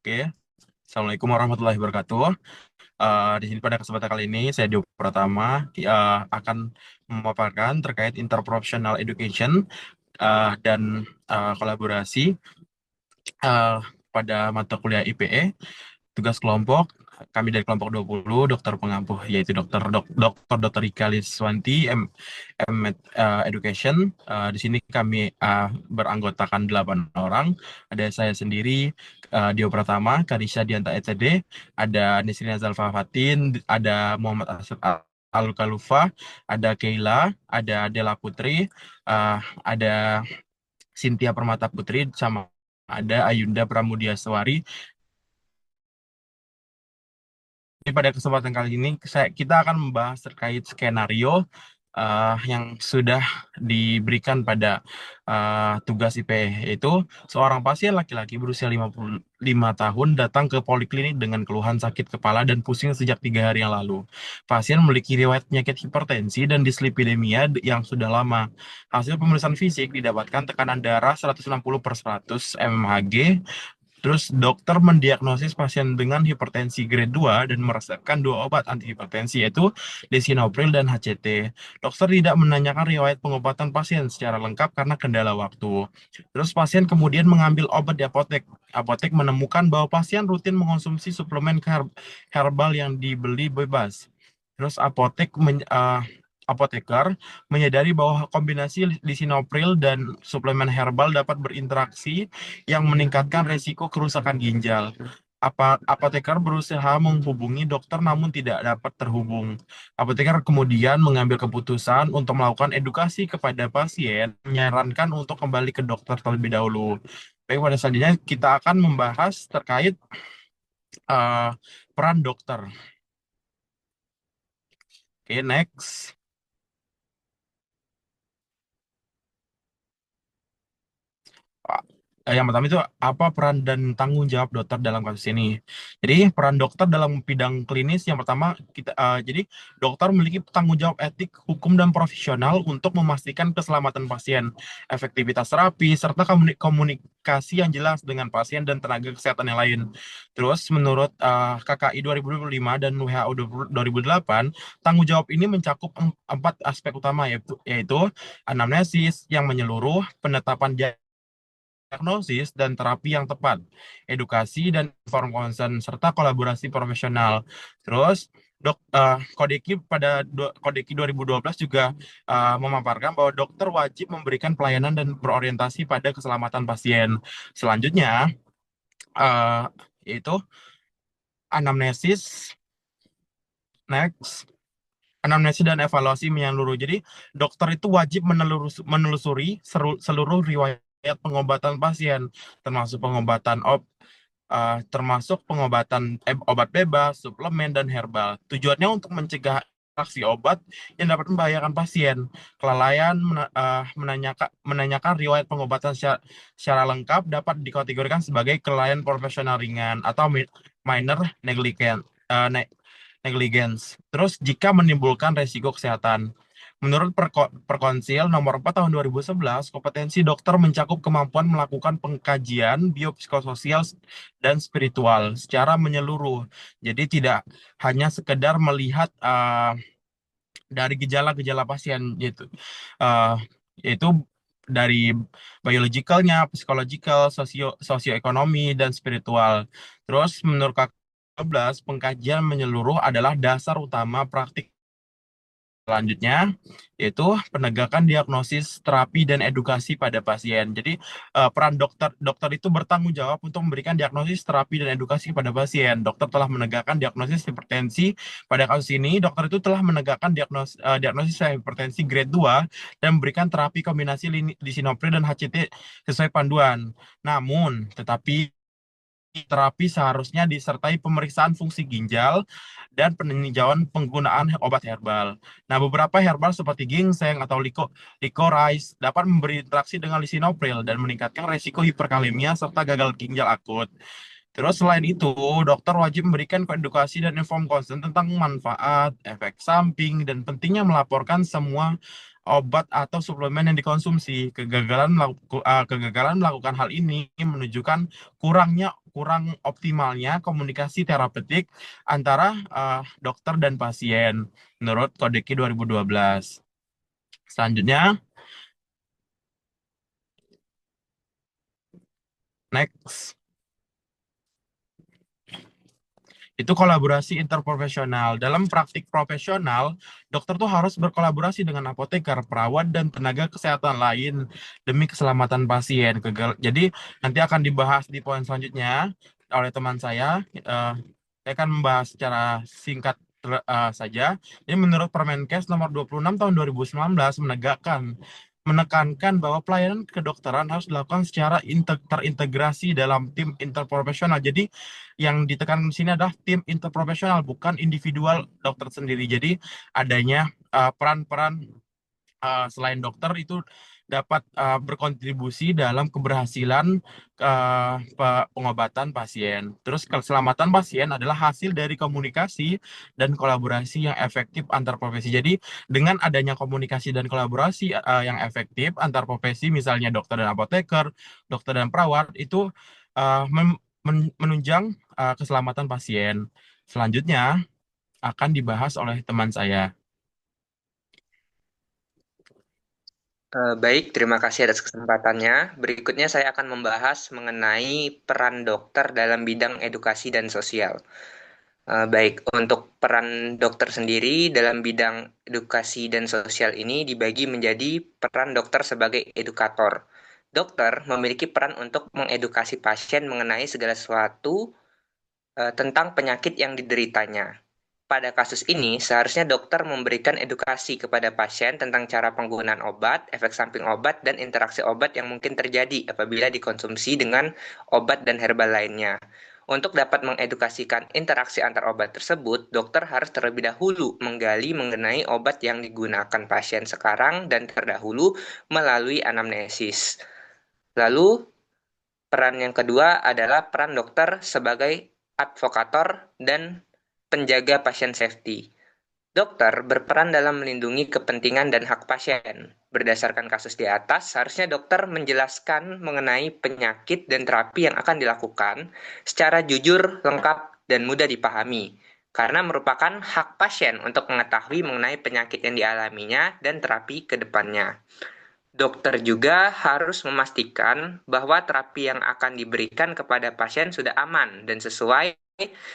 Oke, Assalamualaikum warahmatullahi wabarakatuh. Di sini pada kesempatan kali ini saya Dio Pratama akan memaparkan terkait interprofessional education dan kolaborasi uh, pada mata kuliah IPE. Tugas kelompok kami dari kelompok 20 dokter pengampuh yaitu dokter Rika Liswanti Education. Di sini kami beranggotakan 8 orang. Ada saya sendiri, Dio Pratama, Karisha Dianta ETD, ada Nisrina Zalfa Fatin, ada Muhammad Asad Al Kalufa, ada Keila, ada Dela Putri, ada Cynthia Permata Putri, sama ada Ayunda Pramudiaswari. Jadi pada kesempatan kali ini kita akan membahas terkait skenario yang sudah diberikan pada tugas IP, yaitu seorang pasien laki-laki berusia 55 tahun datang ke poliklinik dengan keluhan sakit kepala dan pusing sejak 3 hari yang lalu. Pasien memiliki riwayat penyakit hipertensi dan dislipidemia yang sudah lama. Hasil pemeriksaan fisik didapatkan tekanan darah 160 per 100 mmHg. Terus dokter mendiagnosis pasien dengan hipertensi grade 2 dan meresepkan 2 obat antihipertensi yaitu lisinopril dan HCT. Dokter tidak menanyakan riwayat pengobatan pasien secara lengkap karena kendala waktu. Terus pasien kemudian mengambil obat di apotek. Apotek menemukan bahwa pasien rutin mengonsumsi suplemen herbal yang dibeli bebas. Terus apoteker menyadari bahwa kombinasi lisinopril dan suplemen herbal dapat berinteraksi yang meningkatkan resiko kerusakan ginjal. Apoteker berusaha menghubungi dokter namun tidak dapat terhubung. Apoteker kemudian mengambil keputusan untuk melakukan edukasi kepada pasien, menyarankan untuk kembali ke dokter terlebih dahulu. Baik, pada selanjutnya kita akan membahas terkait uh, peran dokter. Oke, next. Yang pertama itu apa peran dan tanggung jawab dokter dalam kasus ini. Jadi peran dokter dalam bidang klinis yang pertama jadi dokter memiliki tanggung jawab etik, hukum dan profesional untuk memastikan keselamatan pasien, efektivitas terapi serta komunikasi yang jelas dengan pasien dan tenaga kesehatan yang lain. Terus menurut KKI 2025 dan WHO 2008, tanggung jawab ini mencakup 4 aspek utama yaitu anamnesis yang menyeluruh, penetapan diagnosis dan terapi yang tepat, edukasi dan inform consent, serta kolaborasi profesional. Terus, Kodeki 2012 juga memaparkan bahwa dokter wajib memberikan pelayanan dan berorientasi pada keselamatan pasien. Selanjutnya, uh, yaitu anamnesis, next. Anamnesis dan evaluasi menyeluruh. Jadi, dokter itu wajib menelusuri seluruh riwayat pengobatan pasien, termasuk obat bebas, suplemen, dan herbal. Tujuannya untuk mencegah aksi obat yang dapat membahayakan pasien. Kelalaian menanyakan riwayat pengobatan secara lengkap dapat dikategorikan sebagai kelalaian profesional ringan atau minor negligence. Terus jika menimbulkan resiko kesehatan. Menurut Perkonsil nomor 4 tahun 2011, kompetensi dokter mencakup kemampuan melakukan pengkajian biopsikososial dan spiritual secara menyeluruh. Jadi tidak hanya sekedar melihat dari gejala-gejala pasien gitu. Uh, Yaitu dari biologicalnya, psikologikal, sosioekonomi, dan spiritual. Terus menurut K12, pengkajian menyeluruh adalah dasar utama praktik selanjutnya, yaitu penegakan diagnosis, terapi, dan edukasi pada pasien. Jadi, peran dokter itu bertanggung jawab untuk memberikan diagnosis, terapi, dan edukasi kepada pasien. Dokter telah menegakkan diagnosis hipertensi. Pada kasus ini, dokter itu telah menegakkan diagnosis hipertensi grade 2 dan memberikan terapi kombinasi lisinopril dan HCT sesuai panduan. Namun, tetapi terapi seharusnya disertai pemeriksaan fungsi ginjal dan peninjauan penggunaan obat herbal. Nah, beberapa herbal seperti ginseng atau licorice dapat memberi interaksi dengan lisinopril dan meningkatkan resiko hiperkalemia serta gagal ginjal akut. Terus selain itu, dokter wajib memberikan edukasi dan inform consent tentang manfaat, efek samping, dan pentingnya melaporkan semua obat atau suplemen yang dikonsumsi. Kegagalan melakukan hal ini menunjukkan kurang optimalnya komunikasi terapeutik antara dokter dan pasien menurut Kodeki 2012. Selanjutnya, next. Itu kolaborasi interprofesional. Dalam praktik profesional, dokter tuh harus berkolaborasi dengan apoteker, perawat, dan tenaga kesehatan lain demi keselamatan pasien. Jadi nanti akan dibahas di poin selanjutnya oleh teman saya. Saya akan membahas secara singkat saja. Jadi menurut Permenkes nomor 26 tahun 2019 menekankan bahwa pelayanan kedokteran harus dilakukan secara terintegrasi dalam tim interprofesional. Jadi yang ditekan di sini adalah tim interprofesional, bukan individual dokter sendiri. Jadi adanya peran-peran selain dokter itu dapat berkontribusi dalam keberhasilan pengobatan pasien. Terus keselamatan pasien adalah hasil dari komunikasi dan kolaborasi yang efektif antar profesi. Jadi dengan adanya komunikasi dan kolaborasi yang efektif antar profesi, misalnya dokter dan apoteker, dokter dan perawat, itu menunjang keselamatan pasien. Selanjutnya akan dibahas oleh teman saya. Baik, terima kasih atas kesempatannya. Berikutnya saya akan membahas mengenai peran dokter dalam bidang edukasi dan sosial. Baik, untuk peran dokter sendiri dalam bidang edukasi dan sosial ini dibagi menjadi peran dokter sebagai edukator. Dokter memiliki peran untuk mengedukasi pasien mengenai segala sesuatu tentang penyakit yang dideritanya. Pada kasus ini, seharusnya dokter memberikan edukasi kepada pasien tentang cara penggunaan obat, efek samping obat, dan interaksi obat yang mungkin terjadi apabila dikonsumsi dengan obat dan herbal lainnya. Untuk dapat mengedukasikan interaksi antar obat tersebut, dokter harus terlebih dahulu menggali mengenai obat yang digunakan pasien sekarang dan terdahulu melalui anamnesis. Lalu, peran yang kedua adalah peran dokter sebagai advokator dan penjaga pasien safety. Dokter berperan dalam melindungi kepentingan dan hak pasien. Berdasarkan kasus di atas, seharusnya dokter menjelaskan mengenai penyakit dan terapi yang akan dilakukan secara jujur, lengkap, dan mudah dipahami, karena merupakan hak pasien untuk mengetahui mengenai penyakit yang dialaminya dan terapi ke depannya. Dokter juga harus memastikan bahwa terapi yang akan diberikan kepada pasien sudah aman dan sesuai,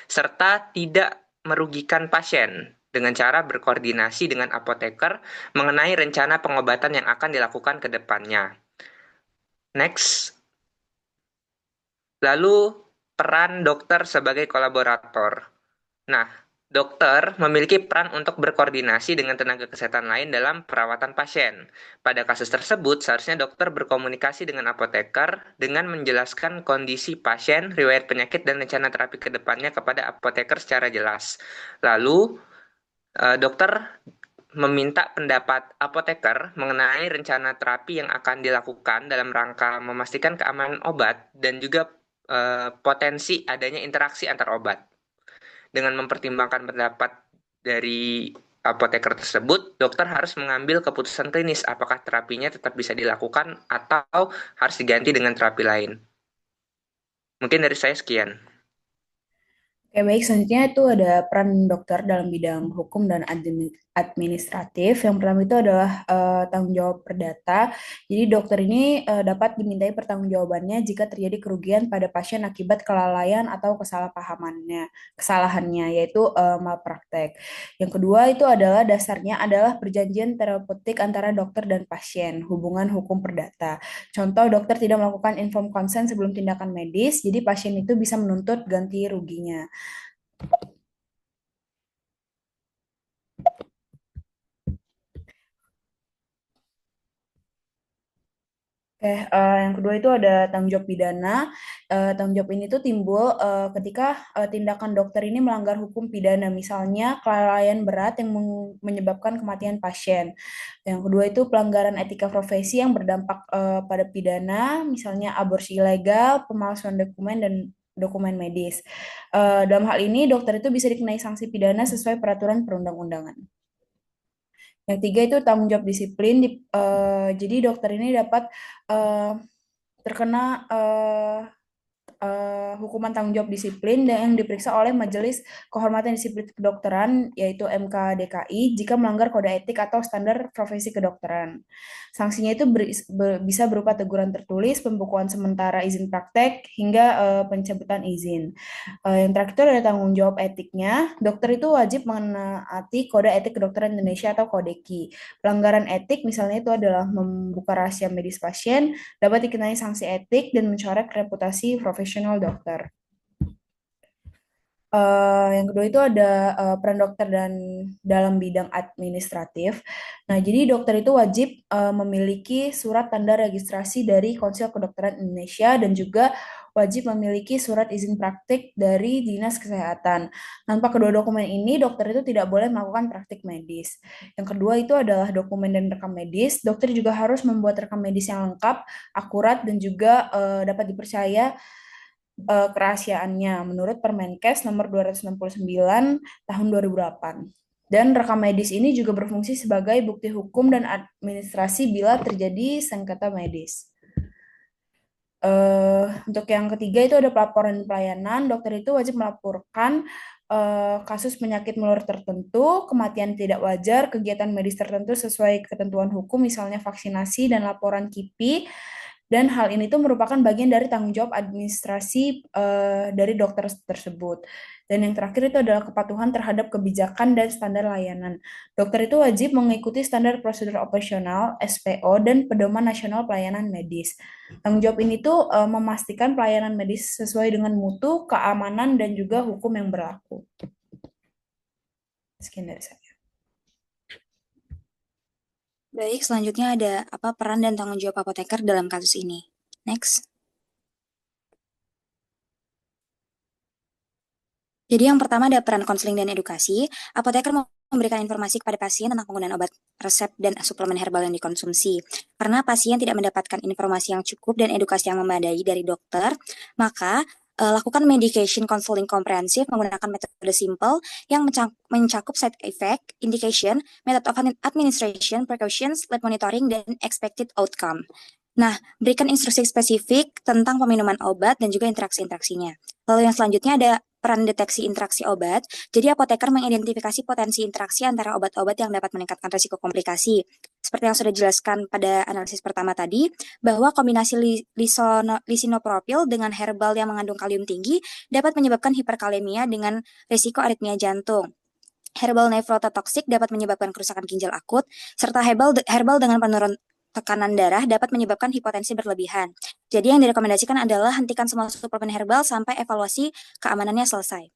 serta tidak merugikan pasien dengan cara berkoordinasi dengan apoteker mengenai rencana pengobatan yang akan dilakukan ke depannya. Next. Lalu, peran dokter sebagai kolaborator. Nah, dokter memiliki peran untuk berkoordinasi dengan tenaga kesehatan lain dalam perawatan pasien. Pada kasus tersebut, seharusnya dokter berkomunikasi dengan apoteker dengan menjelaskan kondisi pasien, riwayat penyakit, dan rencana terapi ke depannya kepada apoteker secara jelas. Lalu, dokter meminta pendapat apoteker mengenai rencana terapi yang akan dilakukan dalam rangka memastikan keamanan obat dan juga potensi adanya interaksi antar obat. Dengan mempertimbangkan pendapat dari apoteker tersebut, dokter harus mengambil keputusan klinis apakah terapinya tetap bisa dilakukan atau harus diganti dengan terapi lain. Mungkin dari saya sekian. Oke, baik. Selanjutnya itu ada peran dokter dalam bidang hukum dan administratif. Yang pertama itu adalah tanggung jawab perdata. Jadi dokter ini dapat dimintai pertanggungjawabannya jika terjadi kerugian pada pasien akibat kelalaian atau kesalahannya, yaitu malpraktek. Yang kedua itu adalah dasarnya adalah perjanjian terapeutik antara dokter dan pasien, hubungan hukum perdata. Contoh, dokter tidak melakukan informed consent sebelum tindakan medis, jadi pasien itu bisa menuntut ganti ruginya. Oke, yang kedua itu ada tanggung jawab pidana. Tanggung jawab ini tuh timbul ketika tindakan dokter ini melanggar hukum pidana, misalnya kelalaian berat yang menyebabkan kematian pasien. Yang kedua itu pelanggaran etika profesi yang berdampak pada pidana, misalnya aborsi ilegal, pemalsuan dokumen, dan dokumen medis. Dalam hal ini, dokter itu bisa dikenai sanksi pidana sesuai peraturan perundang-undangan. Yang tiga itu tanggung jawab disiplin. Jadi dokter ini dapat eh, terkena hukuman tanggung jawab disiplin dan yang diperiksa oleh Majelis Kehormatan Disiplin Kedokteran yaitu MKDKI jika melanggar kode etik atau standar profesi kedokteran. Sanksinya itu bisa berupa teguran tertulis, pembukuan sementara izin praktek hingga pencabutan izin. Yang terakhir itu ada tanggung jawab etiknya. Dokter itu wajib menaati Kode Etik Kedokteran Indonesia atau Kodeki. Pelanggaran etik misalnya itu adalah membuka rahasia medis pasien, dapat dikenai sanksi etik dan mencoret reputasi profesional dokter. Yang kedua itu ada peran dokter dan dalam bidang administratif. Nah, jadi dokter itu wajib memiliki surat tanda registrasi dari Konsil Kedokteran Indonesia dan juga wajib memiliki surat izin praktik dari Dinas Kesehatan. Tanpa kedua dokumen ini, dokter itu tidak boleh melakukan praktik medis. Yang kedua itu adalah dokumen dan rekam medis. Dokter juga harus membuat rekam medis yang lengkap, akurat, dan juga dapat dipercaya kerahasiaannya menurut Permenkes nomor 269 tahun 2008. Dan rekam medis ini juga berfungsi sebagai bukti hukum dan administrasi bila terjadi sengketa medis. Untuk yang ketiga itu ada pelaporan pelayanan. Dokter itu wajib melaporkan kasus penyakit menular tertentu, kematian tidak wajar, kegiatan medis tertentu sesuai ketentuan hukum, misalnya vaksinasi dan laporan KIPI. Dan hal ini tuh merupakan bagian dari tanggung jawab administrasi dari dokter tersebut. Dan yang terakhir itu adalah kepatuhan terhadap kebijakan dan standar layanan. Dokter itu wajib mengikuti standar prosedur operasional (SPO) dan pedoman nasional pelayanan medis. Tanggung jawab ini tuh memastikan pelayanan medis sesuai dengan mutu, keamanan, dan juga hukum yang berlaku. Sekian dari saya. Baik, selanjutnya ada apa peran dan tanggung jawab apoteker dalam kasus ini. Next. Jadi yang pertama ada peran konseling dan edukasi. Apoteker memberikan informasi kepada pasien tentang penggunaan obat resep dan suplemen herbal yang dikonsumsi. Karena pasien tidak mendapatkan informasi yang cukup dan edukasi yang memadai dari dokter, maka lakukan medication counseling komprehensif menggunakan metode simple yang mencakup side effect, indication, method of administration, precautions, lab monitoring, dan expected outcome. Nah, berikan instruksi spesifik tentang peminuman obat dan juga interaksi-interaksinya. Lalu yang selanjutnya ada peran deteksi interaksi obat. Jadi apoteker mengidentifikasi potensi interaksi antara obat-obat yang dapat meningkatkan risiko komplikasi. Seperti yang sudah dijelaskan pada analisis pertama tadi, bahwa kombinasi lisinopropil dengan herbal yang mengandung kalium tinggi dapat menyebabkan hiperkalemia dengan risiko aritmia jantung. Herbal nephrotoxic dapat menyebabkan kerusakan ginjal akut, serta herbal dengan penurun tekanan darah dapat menyebabkan hipotensi berlebihan. Jadi yang direkomendasikan adalah hentikan semua suplemen herbal sampai evaluasi keamanannya selesai.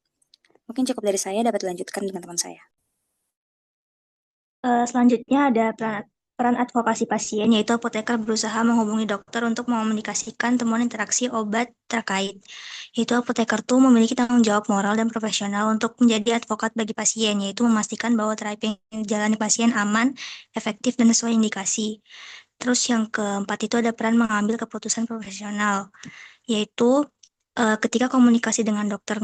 Mungkin cukup dari saya, dapat dilanjutkan dengan teman saya. Selanjutnya ada peran advokasi pasien, yaitu apoteker berusaha menghubungi dokter untuk mengomunikasikan temuan interaksi obat terkait. Yaitu apoteker tuh memiliki tanggung jawab moral dan profesional untuk menjadi advokat bagi pasien, yaitu memastikan bahwa terapi yang dijalani pasien aman, efektif, dan sesuai indikasi. Terus yang keempat itu ada peran mengambil keputusan profesional, yaitu ketika komunikasi dengan dokter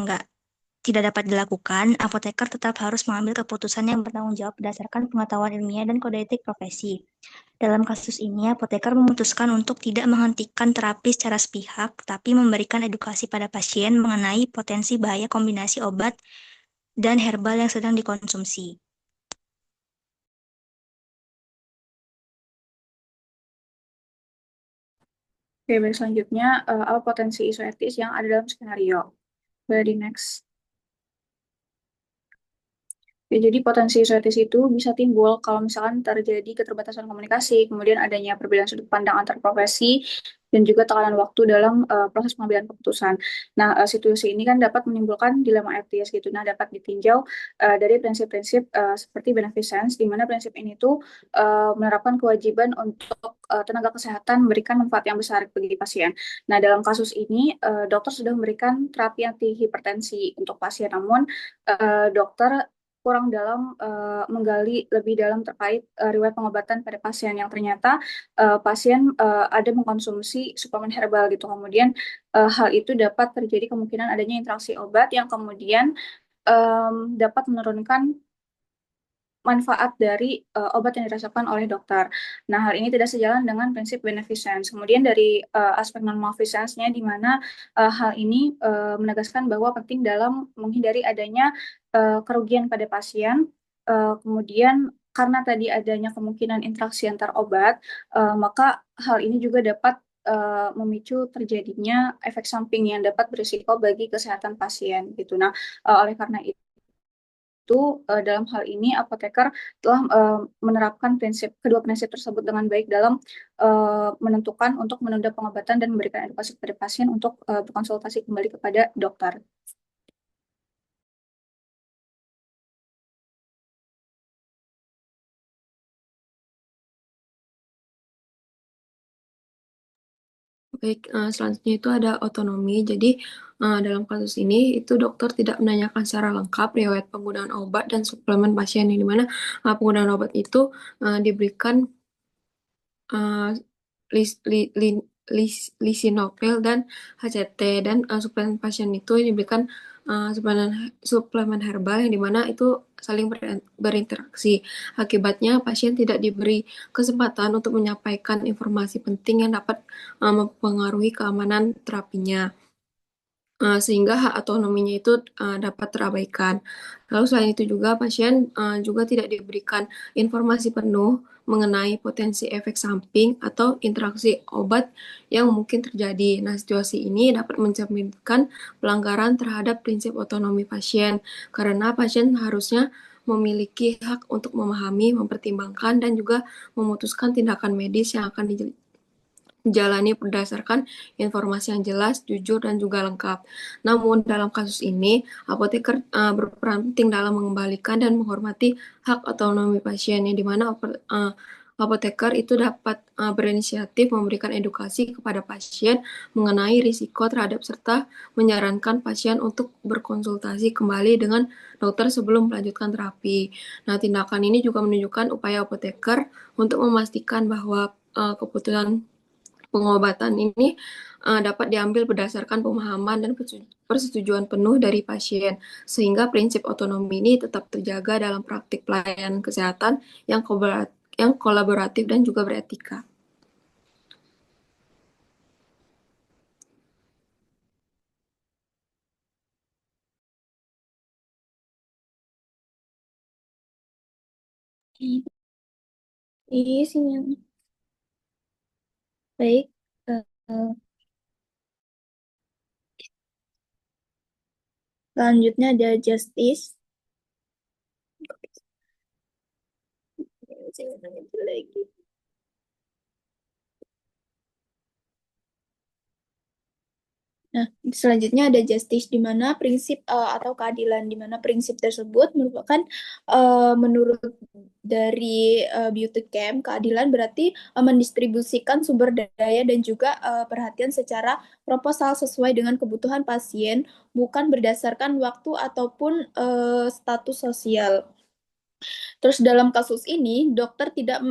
tidak dapat dilakukan, apoteker tetap harus mengambil keputusan yang bertanggung jawab berdasarkan pengetahuan ilmiah dan kode etik profesi. Dalam kasus ini, apoteker memutuskan untuk tidak menghentikan terapi secara sepihak, tapi memberikan edukasi pada pasien mengenai potensi bahaya kombinasi obat dan herbal yang sedang dikonsumsi. Oke, baik, selanjutnya apa potensi isu etis yang ada dalam skenario? Boleh di next. Ya, jadi potensi isu etis itu bisa timbul kalau misalkan terjadi keterbatasan komunikasi, kemudian adanya perbedaan sudut pandang antar profesi, dan juga tekanan waktu dalam proses pengambilan keputusan. Nah, situasi ini kan dapat menimbulkan dilema etis gitu. Nah, dapat ditinjau dari prinsip-prinsip seperti beneficence, di mana prinsip ini tuh menerapkan kewajiban untuk tenaga kesehatan memberikan manfaat yang besar bagi pasien. Nah, dalam kasus ini, dokter sudah memberikan terapi anti hipertensi untuk pasien, namun dokter kurang dalam menggali lebih dalam terkait riwayat pengobatan pada pasien yang ternyata pasien ada mengkonsumsi suplemen herbal gitu. Kemudian hal itu dapat terjadi kemungkinan adanya interaksi obat yang kemudian dapat menurunkan manfaat dari obat yang dirasakan oleh dokter. Nah, hal ini tidak sejalan dengan prinsip beneficence. Kemudian dari aspek non-malfeasance-nya, di mana hal ini menegaskan bahwa penting dalam menghindari adanya kerugian pada pasien. Kemudian karena tadi adanya kemungkinan interaksi antar obat, maka hal ini juga dapat memicu terjadinya efek samping yang dapat berisiko bagi kesehatan pasien gitu. Nah, oleh karena itu dalam hal ini apoteker telah menerapkan kedua prinsip tersebut dengan baik dalam menentukan untuk menunda pengobatan dan memberikan edukasi kepada pasien untuk berkonsultasi kembali kepada dokter. Baik, selanjutnya itu ada otonomi. Jadi, dalam kasus ini, itu dokter tidak menanyakan secara lengkap riwayat penggunaan obat dan suplemen pasien, yang dimana penggunaan obat itu diberikan lisinopil dan HCT, dan suplemen pasien itu diberikan suplemen herbal, yang dimana itu saling berinteraksi. Akibatnya pasien tidak diberi kesempatan untuk menyampaikan informasi penting yang dapat mempengaruhi keamanan terapinya. Sehingga hak otonominya itu dapat terabaikan. Lalu selain itu juga pasien juga tidak diberikan informasi penuh mengenai potensi efek samping atau interaksi obat yang mungkin terjadi. Nah, situasi ini dapat mencerminkan pelanggaran terhadap prinsip otonomi pasien, karena pasien harusnya memiliki hak untuk memahami, mempertimbangkan, dan juga memutuskan tindakan medis yang akan dijalani berdasarkan informasi yang jelas, jujur, dan juga lengkap. Namun, dalam kasus ini, apoteker berperan penting dalam mengembalikan dan menghormati hak otonomi pasien, yang dimana apoteker itu dapat berinisiatif memberikan edukasi kepada pasien mengenai risiko terhadap serta menyarankan pasien untuk berkonsultasi kembali dengan dokter sebelum melanjutkan terapi. Nah, tindakan ini juga menunjukkan upaya apoteker untuk memastikan bahwa keputusan pengobatan ini dapat diambil berdasarkan pemahaman dan persetujuan penuh dari pasien, sehingga prinsip otonomi ini tetap terjaga dalam praktik pelayanan kesehatan yang kolaboratif dan juga beretika. Iya sih, baik. Selanjutnya ada justice. Lagi. Nah, selanjutnya ada justice, di mana prinsip atau keadilan, di mana prinsip tersebut merupakan menurut dari Bioticam, keadilan berarti mendistribusikan sumber daya dan juga perhatian secara proposal sesuai dengan kebutuhan pasien, bukan berdasarkan waktu ataupun status sosial. Terus dalam kasus ini, dokter tidak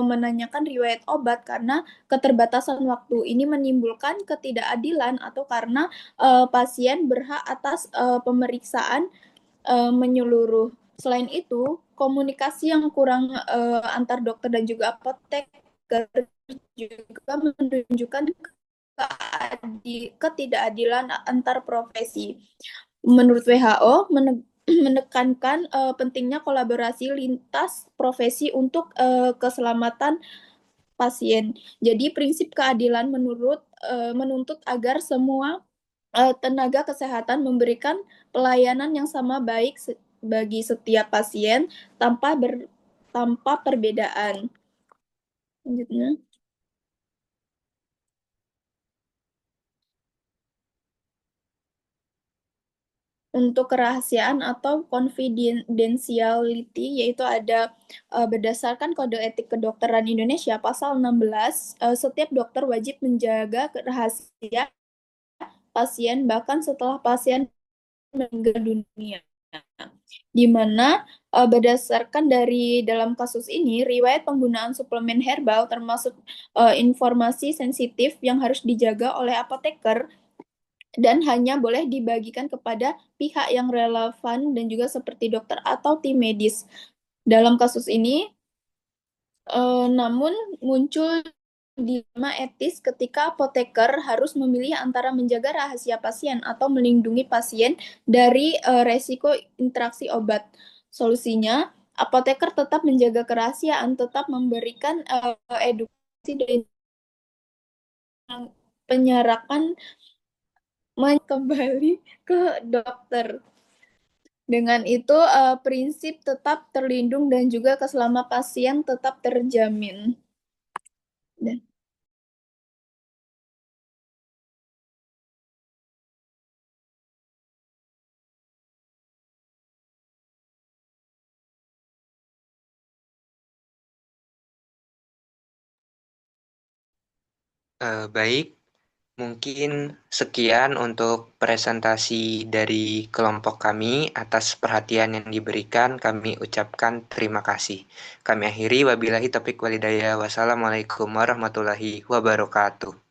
menanyakan riwayat obat karena keterbatasan waktu. Ini menimbulkan ketidakadilan atau karena pasien berhak atas pemeriksaan menyeluruh. Selain itu, komunikasi yang kurang antar dokter dan juga apoteker juga menunjukkan ketidakadilan antar profesi. Menurut WHO, menekankan pentingnya kolaborasi lintas profesi untuk keselamatan pasien. Jadi prinsip keadilan menuntut agar semua tenaga kesehatan memberikan pelayanan yang sama baik bagi setiap pasien tanpa perbedaan. Selanjutnya. Untuk kerahasiaan atau confidentiality, yaitu ada berdasarkan Kode Etik Kedokteran Indonesia pasal 16, setiap dokter wajib menjaga rahasia pasien bahkan setelah pasien meninggal dunia. Di mana berdasarkan dari dalam kasus ini, riwayat penggunaan suplemen herbal termasuk informasi sensitif yang harus dijaga oleh apoteker dan hanya boleh dibagikan kepada pihak yang relevan dan juga seperti dokter atau tim medis. Dalam kasus ini, namun muncul dilema etis ketika apoteker harus memilih antara menjaga rahasia pasien atau melindungi pasien dari resiko interaksi obat. Solusinya, apoteker tetap menjaga kerahasiaan, tetap memberikan edukasi dan penyerapan kembali ke dokter. Dengan itu, prinsip tetap terlindung dan juga keselamatan pasien tetap terjamin. Dan Baik, mungkin sekian untuk presentasi dari kelompok kami. Atas perhatian yang diberikan, kami ucapkan terima kasih. Kami akhiri, wabillahi taufiq walhidayah. Wassalamualaikum warahmatullahi wabarakatuh.